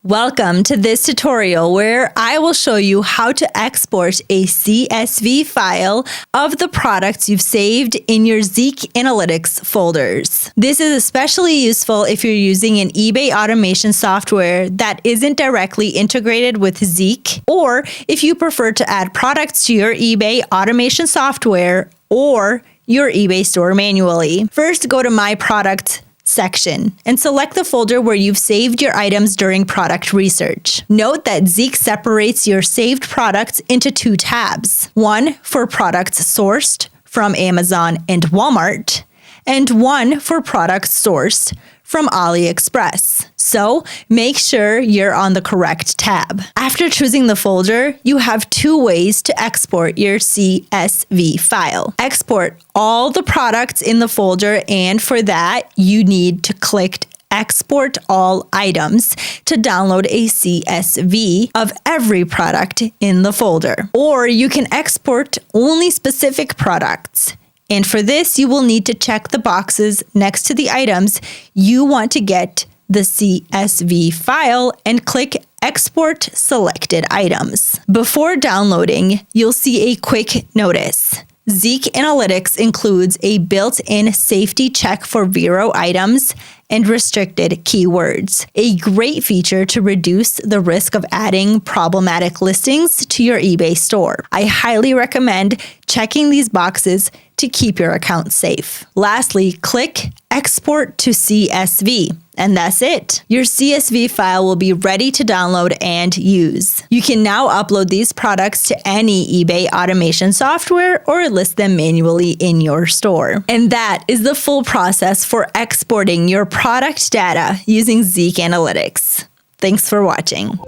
Welcome to this tutorial where I will show you how to export a CSV file of the products you've saved in your ZIK Analytics folders. This is especially useful if you're using an eBay automation software that isn't directly integrated with ZIK, or if you prefer to add products to your eBay automation software or your eBay store manually. First, go to My Product section and select the folder where you've saved your items during product research. Note that ZIK separates your saved products into two tabs, one for products sourced from Amazon and Walmart, and one for products sourced from AliExpress. So make sure you're on the correct tab. After choosing the folder, you have two ways to export your CSV file. Export all the products in the folder, and for that, you need to click Export All Items to download a CSV of every product in the folder. Or you can export only specific products. And for this, you will need to check the boxes next to the items you want to get the CSV file and click Export Selected Items. Before downloading, you'll see a quick notice. ZIK Analytics includes a built-in safety check for Vero items and restricted keywords, a great feature to reduce the risk of adding problematic listings to your eBay store. I highly recommend checking these boxes to keep your account safe. Lastly, click Export to CSV, and that's it. Your CSV file will be ready to download and use. You can now upload these products to any eBay automation software or list them manually in your store. And that is the full process for exporting your product data using ZIK Analytics. Thanks for watching.